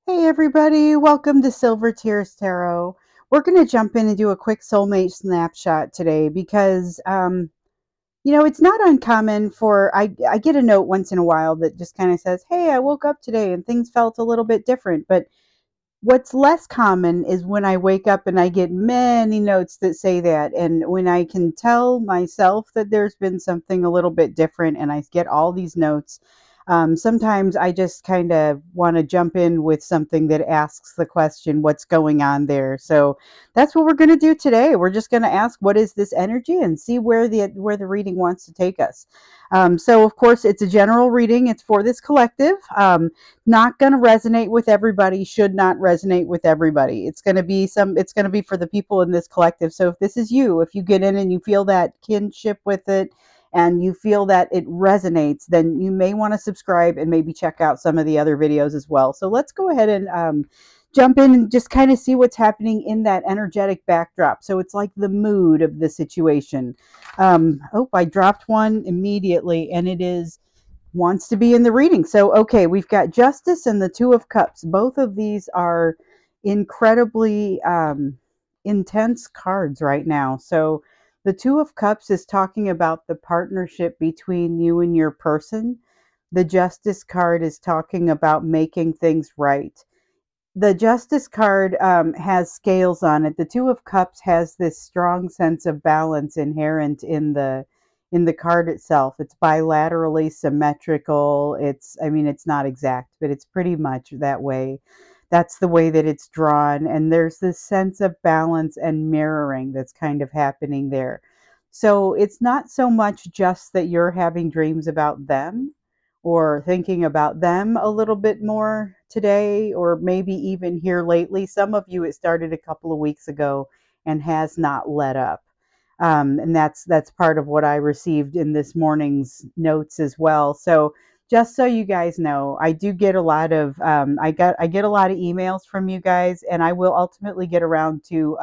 Hey everybody, welcome to Silver Tears Tarot. We're going to jump in and do a quick soulmate snapshot today because it's not uncommon for I get a note once in a while that just kind of says, "Hey, I woke up today and things felt a little bit different." But what's less common is when I wake up and I get many notes that say that, and when I can tell myself that there's been something a little bit different and I get all these notes. Sometimes I just kind of want to jump in with something that asks the question, what's going on there? So that's what we're going to do today. We're just going to ask, what is this energy, and see where the reading wants to take us. So of course, it's a general reading. It's for this collective. Not going to resonate with everybody, should not resonate with everybody. It's going to be for the people in this collective. So if this is you, if you get in and you feel that kinship with it and you feel that it resonates, then you may want to subscribe and maybe check out some of the other videos as well. So let's go ahead and jump in and just kind of see what's happening in that energetic backdrop. So it's like the mood of the situation. Oh, I dropped one immediately, and it is wants to be in the reading. So, okay, we've got Justice and the Two of Cups. Both of these are incredibly intense cards right now. So, the Two of Cups is talking about the partnership between you and your person. The Justice card is talking about making things right. The Justice card has scales on it. The Two of Cups has this strong sense of balance inherent in the card itself. It's bilaterally symmetrical. It's not exact, but it's pretty much that way. That's the way that it's drawn, and there's this sense of balance and mirroring that's kind of happening there. So it's not so much just that you're having dreams about them or thinking about them a little bit more today, or maybe even here lately. Some of you, it started a couple of weeks ago and has not let up. And that's part of what I received in this morning's notes as well. So just so you guys know, I do get a lot of I get a lot of emails from you guys, and I will ultimately get around to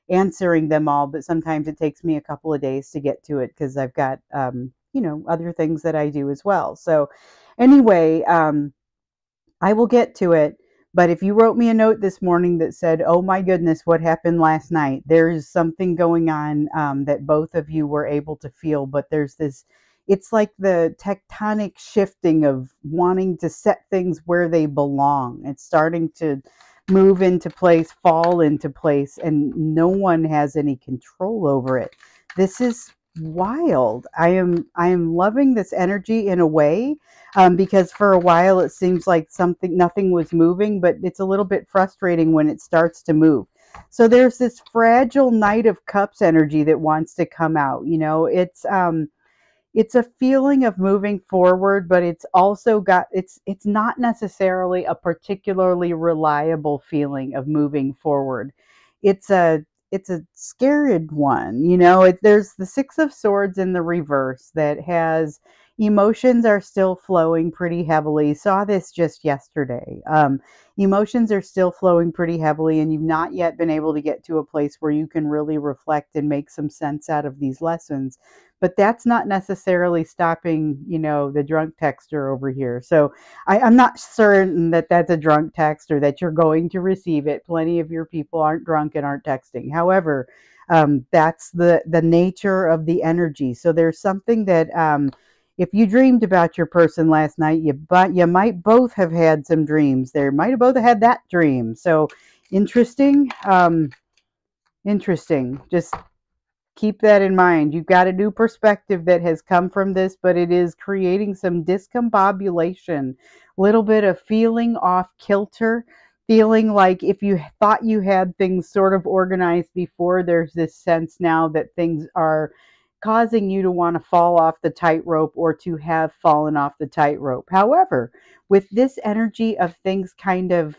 answering them all. But sometimes it takes me a couple of days to get to it because I've got other things that I do as well. So anyway, I will get to it. But if you wrote me a note this morning that said, "Oh my goodness, what happened last night?" There's something going on that both of you were able to feel. But there's this, it's like the tectonic shifting of wanting to set things where they belong. It's starting to move into place, fall into place, and no one has any control over it. This is wild. I am loving this energy in a way, because for a while it seems like nothing was moving, but it's a little bit frustrating when it starts to move. So there's this fragile Knight of Cups energy that wants to come out. It's a feeling of moving forward, but it's also got it's not necessarily a particularly reliable feeling of moving forward. It's a scared one. There's the Six of Swords in the reverse that has emotions are still flowing pretty heavily. Saw this just yesterday. Emotions are still flowing pretty heavily, and you've not yet been able to get to a place where you can really reflect and make some sense out of these lessons. But that's not necessarily stopping, the drunk texter over here. So I'm not certain that that's a drunk text or that you're going to receive it. Plenty of your people aren't drunk and aren't texting. However, that's the nature of the energy. So there's something that, if you dreamed about your person last night, you might both have had some dreams. They might have both had that dream. So interesting. Interesting. Just keep that in mind. You've got a new perspective that has come from this, but it is creating some discombobulation, a little bit of feeling off kilter, feeling like if you thought you had things sort of organized before, there's this sense now that things are causing you to want to fall off the tightrope or to have fallen off the tightrope. However, with this energy of things kind of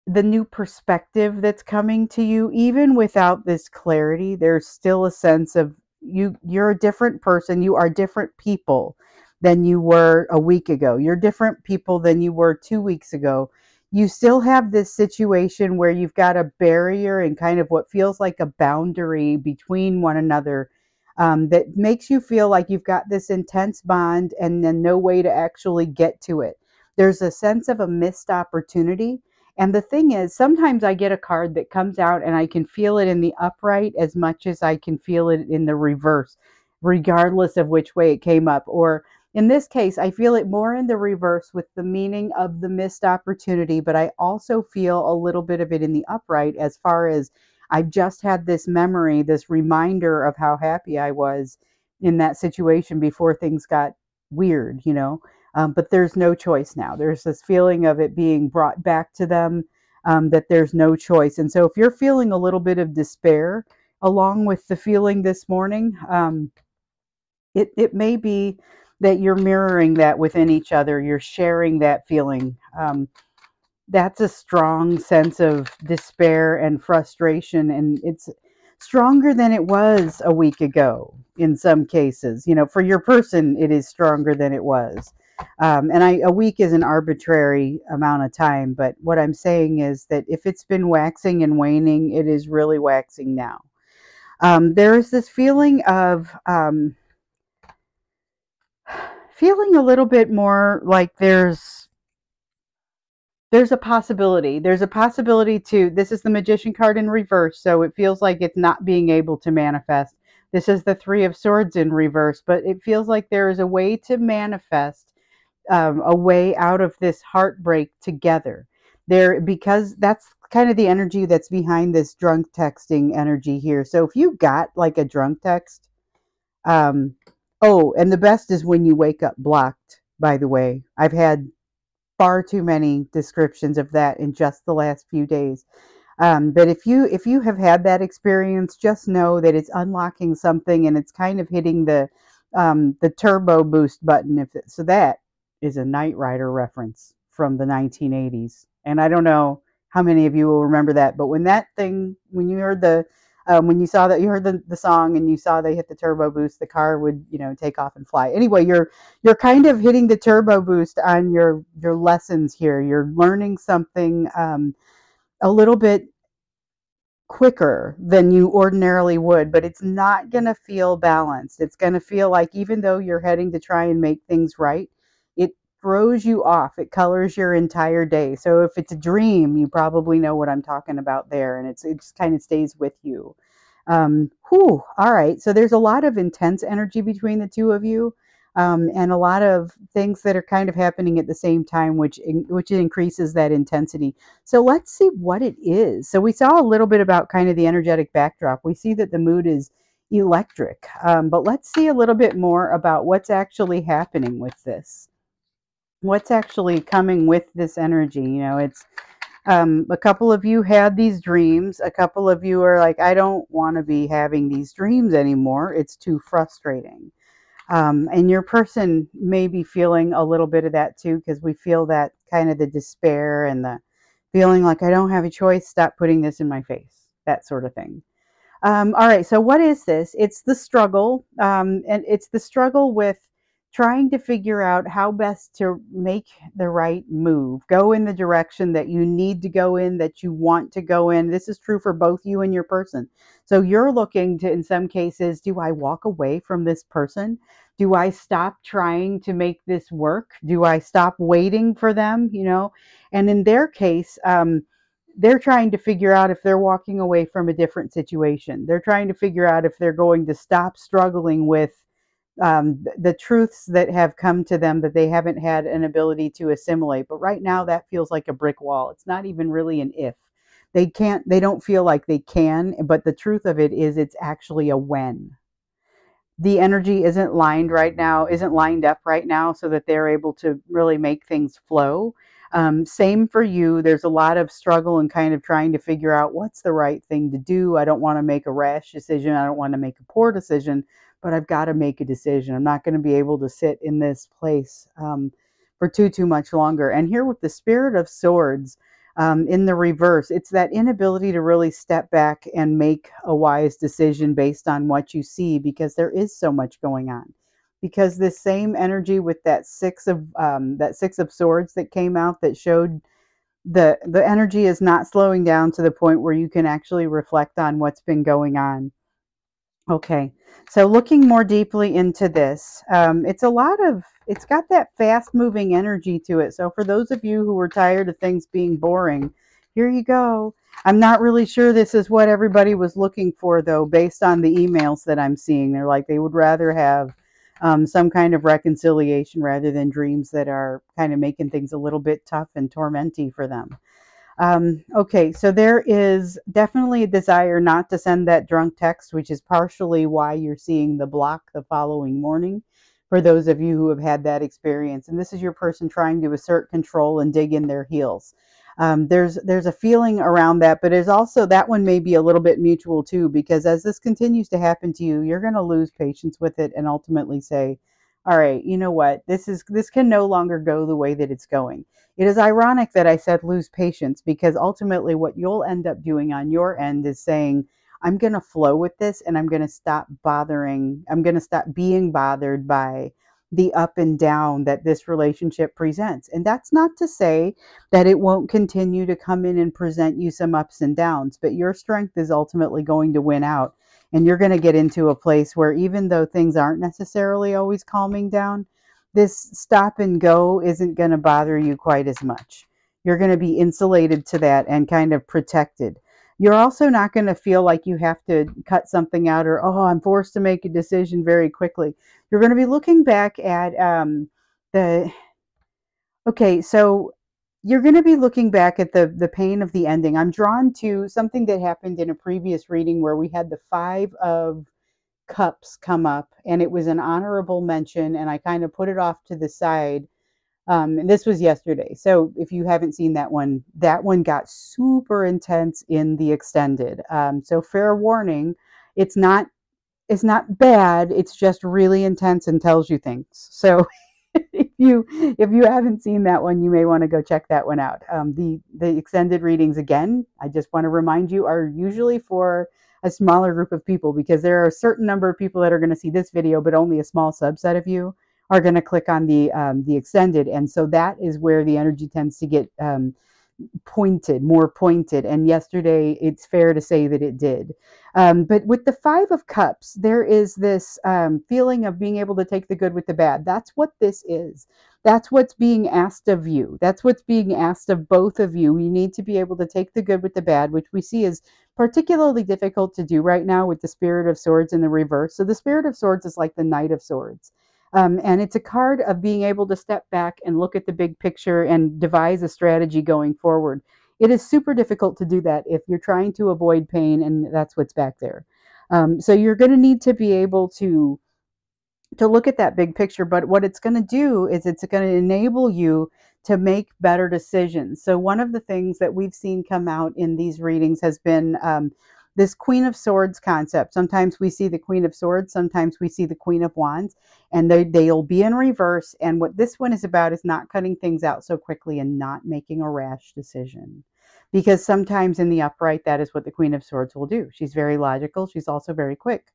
the new perspective that's coming to you, even without this clarity, there's still a sense of you're a different person. You are different people than you were a week ago. You're different people than you were 2 weeks ago. You still have this situation where you've got a barrier and kind of what feels like a boundary between one another, that makes you feel like you've got this intense bond and then no way to actually get to it. There's a sense of a missed opportunity. And the thing is, sometimes I get a card that comes out and I can feel it in the upright as much as I can feel it in the reverse, regardless of which way it came up. Or in this case, I feel it more in the reverse with the meaning of the missed opportunity, but I also feel a little bit of it in the upright as far as I've just had this memory, this reminder of how happy I was in that situation before things got weird, you know. But there's no choice now. There's this feeling of it being brought back to them, that there's no choice. And so if you're feeling a little bit of despair along with the feeling this morning, it may be that you're mirroring that within each other. You're sharing that feeling. That's a strong sense of despair and frustration, and it's stronger than it was a week ago in some cases. You know, for your person, it is stronger than it was. A week is an arbitrary amount of time, but what I'm saying is that if it's been waxing and waning, it is really waxing now. There is this feeling of feeling a little bit more like there's a possibility. There's a possibility to, this is the Magician card in reverse, so it feels like it's not being able to manifest. This is the Three of Swords in reverse, but it feels like there is a way to manifest, a way out of this heartbreak together. There, because that's kind of the energy that's behind this drunk texting energy here. So if you got like a drunk text, oh, and the best is when you wake up blocked, by the way. I've had far too many descriptions of that in just the last few days. But if you have had that experience, just know that it's unlocking something and it's kind of hitting the turbo boost button. So that is a Knight Rider reference from the 1980s, and I don't know how many of you will remember that. But when you heard when you saw that, you heard the song and you saw they hit the turbo boost, the car would, take off and fly. Anyway, you're kind of hitting the turbo boost on your lessons here. You're learning something a little bit quicker than you ordinarily would, but it's not going to feel balanced. It's going to feel like, even though you're heading to try and make things right, it throws you off. It colors your entire day. So if it's a dream, you probably know what I'm talking about there, and it just kind of stays with you. All right. So there's a lot of intense energy between the two of you, and a lot of things that are kind of happening at the same time, which increases that intensity. So let's see what it is. So we saw a little bit about kind of the energetic backdrop. We see that the mood is electric, but let's see a little bit more about what's actually happening with this. What's actually coming with this energy? It's a couple of you had these dreams. A couple of you are like, I don't want to be having these dreams anymore. It's too frustrating. And your person may be feeling a little bit of that too, because we feel that kind of the despair and the feeling like, I don't have a choice. Stop putting this in my face, that sort of thing. All right, so what is this? It's the struggle, and it's the struggle with trying to figure out how best to make the right move, go in the direction that you need to go in, that you want to go in. This is true for both you and your person. So you're looking to, in some cases, do I walk away from this person? Do I stop trying to make this work? Do I stop waiting for them? And in their case, they're trying to figure out if they're walking away from a different situation. They're trying to figure out if they're going to stop struggling with the truths that have come to them that they haven't had an ability to assimilate. But right now that feels like a brick wall. It's not even really an if. They don't feel like they can, but the truth of it is it's actually a when. The energy isn't lined up right now so that they're able to really make things flow. Same for you. There's a lot of struggle and kind of trying to figure out what's the right thing to do. I don't want to make a rash decision. I don't want to make a poor decision, but I've got to make a decision. I'm not going to be able to sit in this place for too much longer. And here with the Spirit of Swords, in the reverse, it's that inability to really step back and make a wise decision based on what you see, because there is so much going on. Because this same energy with that Six of Swords that came out, that showed the energy is not slowing down to the point where you can actually reflect on what's been going on. Okay. So looking more deeply into this, it's got that fast moving energy to it. So for those of you who were tired of things being boring, here you go. I'm not really sure this is what everybody was looking for, though, based on the emails that I'm seeing. They're like they would rather have some kind of reconciliation rather than dreams that are kind of making things a little bit tough and tormenty for them. Okay, so there is definitely a desire not to send that drunk text, which is partially why you're seeing the block the following morning. For those of you who have had that experience, and this is your person trying to assert control and dig in their heels. There's a feeling around that, but there's also that one may be a little bit mutual too, because as this continues to happen to you, you're going to lose patience with it and ultimately say, "All right, you know what? This can no longer go the way that it's going." It is ironic that I said lose patience because ultimately what you'll end up doing on your end is saying, I'm going to flow with this and I'm going to stop bothering. I'm going to stop being bothered by the up and down that this relationship presents. And that's not to say that it won't continue to come in and present you some ups and downs, but your strength is ultimately going to win out. And you're going to get into a place where even though things aren't necessarily always calming down, this stop and go isn't going to bother you quite as much. You're going to be insulated to that and kind of protected. You're also not going to feel like you have to cut something out or, oh, I'm forced to make a decision very quickly. You're going to be looking back at the, okay, so you're going to be looking back at the pain of the ending. I'm drawn to something that happened in a previous reading where we had the Five of Cups come up and it was an honorable mention and I kind of put it off to the side. And this was yesterday. So if you haven't seen that one got super intense in the extended. So fair warning, it's not it's not bad, it's just really intense and tells you things. So if you haven't seen that one, you may want to go check that one out. The extended readings, again, I just want to remind you, are usually for a smaller group of people because there are a certain number of people that are going to see this video, but only a small subset of you are going to click on the extended, and so that is where the energy tends to get more pointed. And yesterday, it's fair to say that it did. But with the Five of Cups, there is this feeling of being able to take the good with the bad. That's what this is. That's what's being asked of you. That's what's being asked of both of you. You need to be able to take the good with the bad, which we see is particularly difficult to do right now with the Spirit of Swords in the reverse. So the Spirit of Swords is like the Knight of Swords. And it's a card of being able to step back and look at the big picture and devise a strategy going forward. It is super difficult to do that if you're trying to avoid pain, and that's what's back there. So you're going to need to be able to look at that big picture. But what it's going to do is it's going to enable you to make better decisions. So one of the things that we've seen come out in these readings has been this Queen of Swords concept. Sometimes we see the Queen of Swords, sometimes we see the Queen of Wands, and they'll be in reverse. And what this one is about is not cutting things out so quickly and not making a rash decision. Because sometimes in the upright, that is what the Queen of Swords will do. She's very logical. She's also very quick.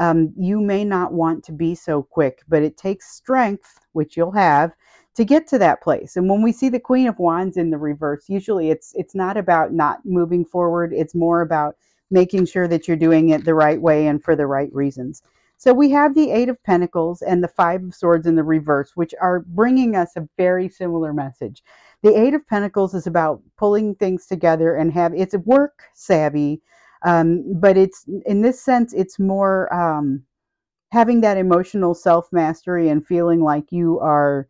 You may not want to be so quick, but it takes strength, which you'll have, to get to that place. And when we see the Queen of Wands in the reverse, usually it's not about not moving forward. It's more about making sure that you're doing it the right way and for the right reasons. So we have the Eight of Pentacles and the Five of Swords in the reverse, which are bringing us a very similar message. The Eight of Pentacles is about pulling things together and it's work savvy. But it's in this sense, it's more having that emotional self mastery and feeling like you are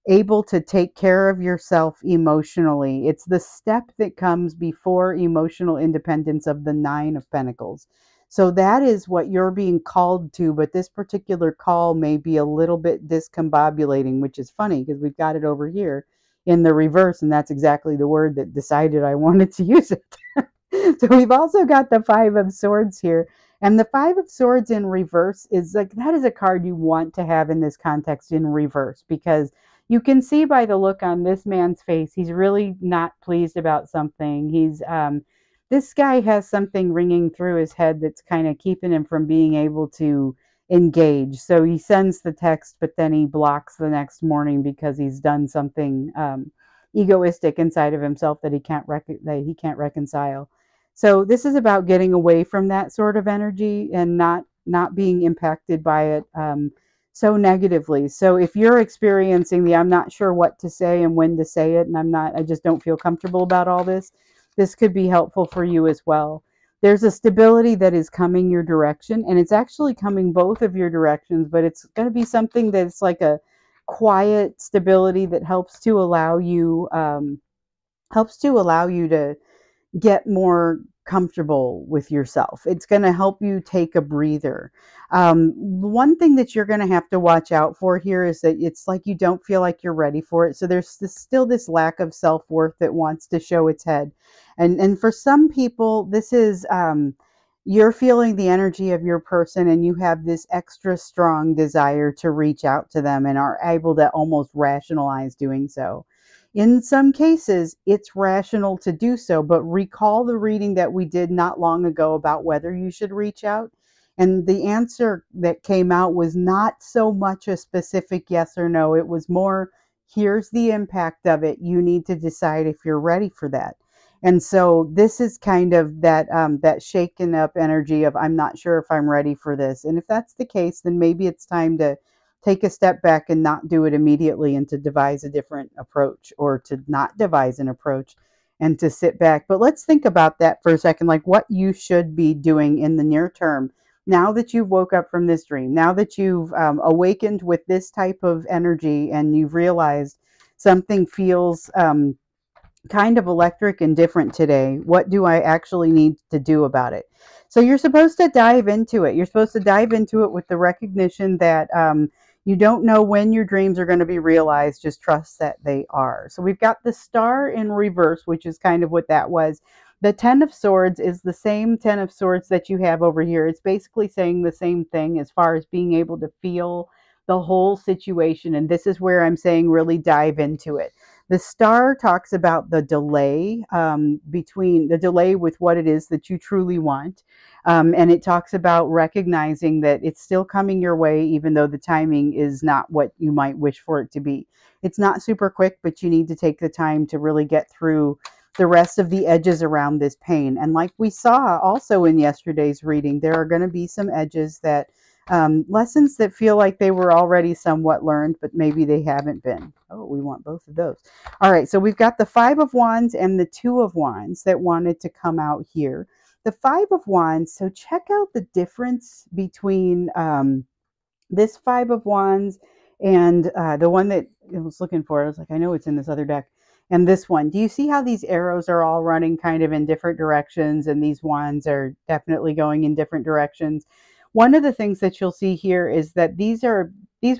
able to take care of yourself emotionally. It's the step that comes before emotional independence of the Nine of Pentacles. So that is what you're being called to, but this particular call may be a little bit discombobulating, which is funny because we've got it over here in the reverse, and that's exactly the word that decided I wanted to use it. So we've also got the Five of Swords here. And the Five of Swords in reverse is like, that is a card you want to have in this context in reverse, because you can see by the look on this man's face, he's really not pleased about something. This guy has something ringing through his head that's kind of keeping him from being able to engage. So he sends the text, but then he blocks the next morning because he's done something egoistic inside of himself that he can't reconcile. So this is about getting away from that sort of energy and not not being impacted by it so negatively. So if you're experiencing the I'm not sure what to say and when to say it, and I just don't feel comfortable about all this, this could be helpful for you as well. There's a stability that is coming your direction, and it's actually coming both of your directions, but it's going to be something that's like a quiet stability that helps to allow you to get more comfortable with yourself. It's going to help you take a breather. One thing that you're going to have to watch out for here is that it's like you don't feel like you're ready for it. So there's still this lack of self-worth that wants to show its head. And for some people, this is you're feeling the energy of your person and you have this extra strong desire to reach out to them and are able to almost rationalize doing so. In some cases, it's rational to do so, but recall the reading that we did not long ago about whether you should reach out. And the answer that came out was not so much a specific yes or no. It was more, here's the impact of it. You need to decide if you're ready for that. And so this is kind of that shaken up energy of I'm not sure if I'm ready for this. And if that's the case, then maybe it's time to take a step back and not do it immediately and to devise a different approach, or to not devise an approach and to sit back. But let's think about that for a second, like what you should be doing in the near term. Now that you've woke up from this dream, now that you've awakened with this type of energy and you've realized something feels kind of electric and different today. What do I actually need to do about it? So you're supposed to dive into it. You're supposed to dive into it with the recognition that you don't know when your dreams are going to be realized. Just trust that they are. So we've got the star in reverse, which is kind of what that was. The 10 of Swords is the same 10 of Swords that you have over here. It's basically saying the same thing as far as being able to feel the whole situation. And this is where I'm saying really dive into it. The star talks about the delay between the delay with what it is that you truly want. And it talks about recognizing that it's still coming your way, even though the timing is not what you might wish for it to be. It's not super quick, but you need to take the time to really get through the rest of the edges around this pain. And like we saw also in yesterday's reading, there are going to be some edges that lessons that feel like they were already somewhat learned, but maybe they haven't been. Oh, we want both of those. All right, so we've got the 5 of Wands and the 2 of Wands that wanted to come out here. The 5 of Wands, so check out the difference between this 5 of Wands and the one that I was looking for. I was like, I know it's in this other deck. And this one, do you see how these arrows are all running kind of in different directions, and these wands are definitely going in different directions? One of the things that you'll see here is that these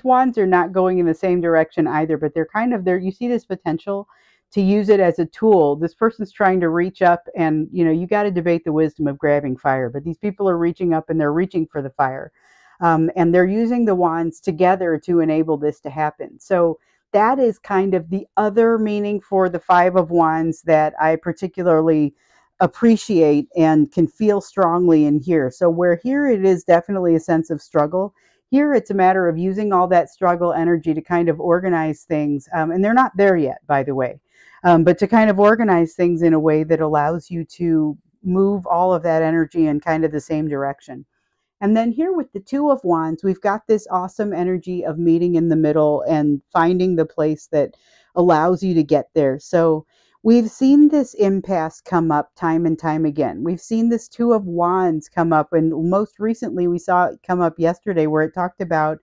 wands are not going in the same direction either, but they're kind of there. You see this potential to use it as a tool. This person's trying to reach up, and you got to debate the wisdom of grabbing fire, but these people are reaching up and they're reaching for the fire. And they're using the wands together to enable this to happen. So that is kind of the other meaning for the 5 of Wands that I particularly appreciate and can feel strongly in here. So where here it is definitely a sense of struggle, here it's a matter of using all that struggle energy to kind of organize things. And they're not there yet, by the way, but to kind of organize things in a way that allows you to move all of that energy in kind of the same direction. And then here with the 2 of Wands, we've got this awesome energy of meeting in the middle and finding the place that allows you to get there. So we've seen this impasse come up time and time again. We've seen this 2 of Wands come up, and most recently we saw it come up yesterday where it talked about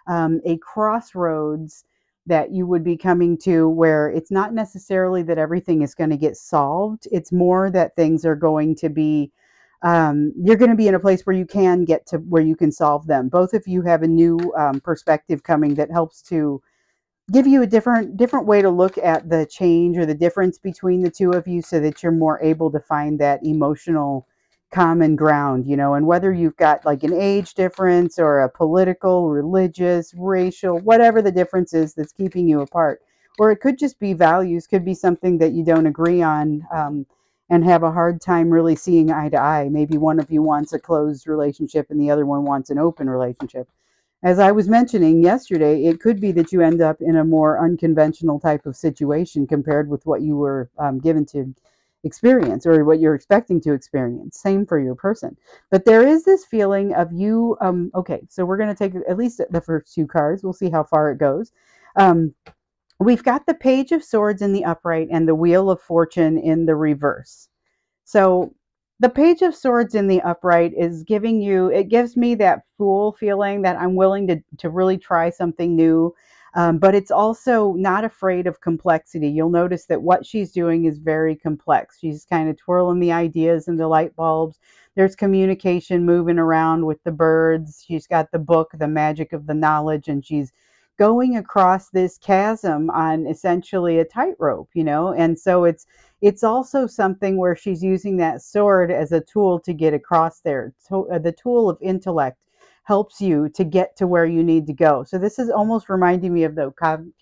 a crossroads that you would be coming to, where it's not necessarily that everything is going to get solved. It's more that things are going to be you're going to be in a place where you can get to where you can solve them. Both of you have a new perspective coming that helps to give you a different way to look at the change or the difference between the two of you, so that you're more able to find that emotional common ground, and whether you've got like an age difference or a political, religious, racial, whatever the difference is that's keeping you apart, or it could just be values, could be something that you don't agree on, and have a hard time really seeing eye to eye. Maybe one of you wants a closed relationship and the other one wants an open relationship. As I was mentioning yesterday, it could be that you end up in a more unconventional type of situation compared with what you were given to experience or what you're expecting to experience. Same for your person. But there is this feeling of you, okay, so we're going to take at least the first two cards. We'll see how far it goes. We've got the Page of Swords in the upright and the Wheel of Fortune in the reverse. So the Page of Swords in the upright is giving you, it gives me that fool feeling that I'm willing to really try something new. But it's also not afraid of complexity. You'll notice that what she's doing is very complex. She's kind of twirling the ideas and the light bulbs. There's communication moving around with the birds. She's got the book, The Magic of the Knowledge, and she's going across this chasm on essentially a tightrope, and so it's also something where she's using that sword as a tool to get across there. So, the tool of intellect helps you to get to where you need to go. So this is almost reminding me of the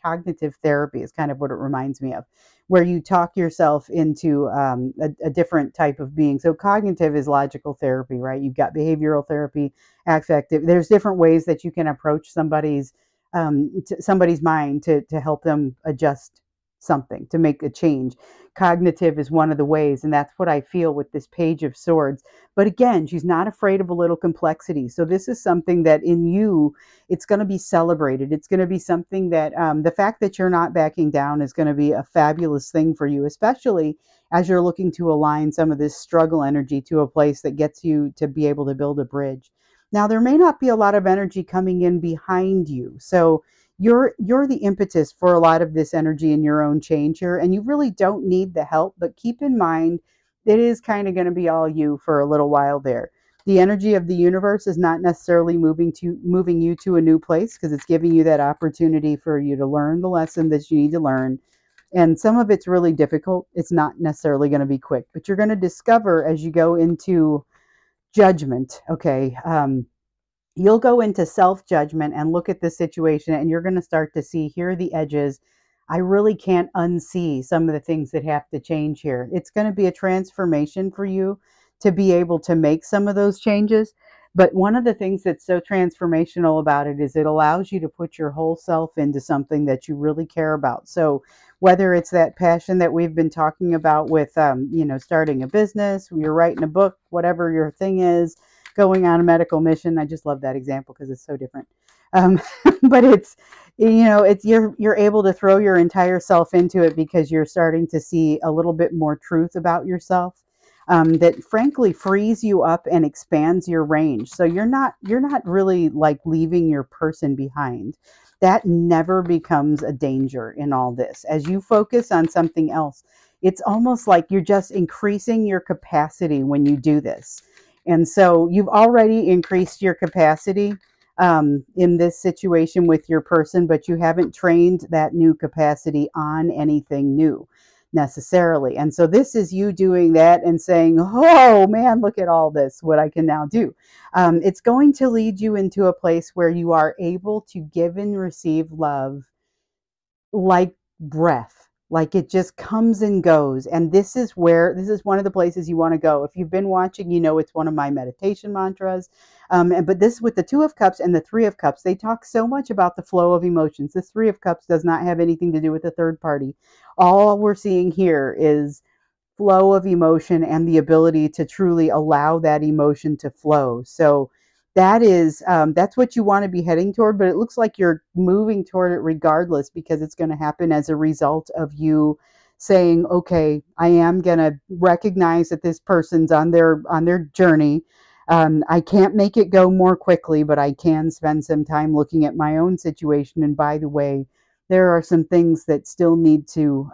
cognitive therapy is kind of what it reminds me of, where you talk yourself into a different type of being. So cognitive is logical therapy, right? You've got behavioral therapy, affective. There's different ways that you can approach somebody's mind to help them adjust something, to make a change. Cognitive is one of the ways, and that's what I feel with this Page of Swords. But again, she's not afraid of a little complexity. So this is something that in you, it's going to be celebrated. It's going to be something that the fact that you're not backing down is going to be a fabulous thing for you, especially as you're looking to align some of this struggle energy to a place that gets you to be able to build a bridge. Now, there may not be a lot of energy coming in behind you. So you're the impetus for a lot of this energy in your own change here, and you really don't need the help, but keep in mind it is kind of going to be all you for a little while there. The energy of the universe is not necessarily moving you to a new place, because it's giving you that opportunity for you to learn the lesson that you need to learn. And some of it's really difficult. It's not necessarily going to be quick, but you're going to discover as you go into judgment, okay, you'll go into self-judgment and look at the situation, and you're going to start to see, here are the edges. I really can't unsee some of the things that have to change here. It's going to be a transformation for you to be able to make some of those changes. But one of the things that's so transformational about it is it allows you to put your whole self into something that you really care about. So whether it's that passion that we've been talking about with, starting a business, you're writing a book, whatever your thing is, going on a medical mission. I just love that example because it's so different. Um, but it's you're able to throw your entire self into it because you're starting to see a little bit more truth about yourself, that frankly frees you up and expands your range. So you're not really like leaving your person behind. That never becomes a danger in all this. As you focus on something else, it's almost like you're just increasing your capacity when you do this. And so you've already increased your capacity in this situation with your person, but you haven't trained that new capacity on anything new necessarily. And so this is you doing that and saying, oh man, look at all this, what I can now do. It's going to lead you into a place where you are able to give and receive love like breath, like it just comes and goes. And this is one of the places you want to go. If you've been watching, it's one of my meditation mantras. But this, with the Two of Cups and the Three of Cups, they talk so much about the flow of emotions. This Three of Cups does not have anything to do with the third party. All we're seeing here is flow of emotion and the ability to truly allow that emotion to flow. So that's what you want to be heading toward, but it looks like you're moving toward it regardless, because it's going to happen as a result of you saying, okay, I am going to recognize that this person's on their journey. I can't make it go more quickly, but I can spend some time looking at my own situation. And by the way, there are some things that still need to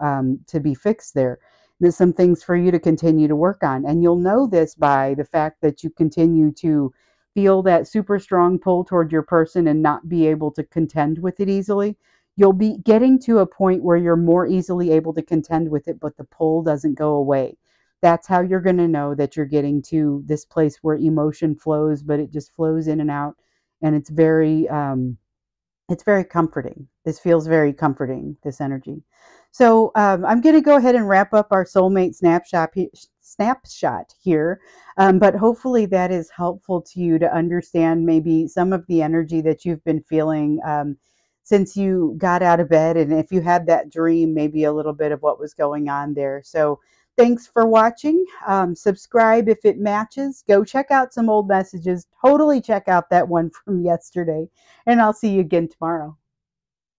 be fixed there. There's some things for you to continue to work on. And you'll know this by the fact that you continue to feel that super strong pull toward your person and not be able to contend with it easily. You'll be getting to a point where you're more easily able to contend with it, but the pull doesn't go away. That's how you're going to know that you're getting to this place where emotion flows, but it just flows in and out. And it's very comforting. This feels very comforting, this energy. So I'm going to go ahead and wrap up our soulmate snapshot here. But hopefully that is helpful to you to understand maybe some of the energy that you've been feeling since you got out of bed. And if you had that dream, maybe a little bit of what was going on there. So Thanks for watching. Subscribe if it matches. Go check out some old messages. Totally check out that one from yesterday. And I'll see you again tomorrow.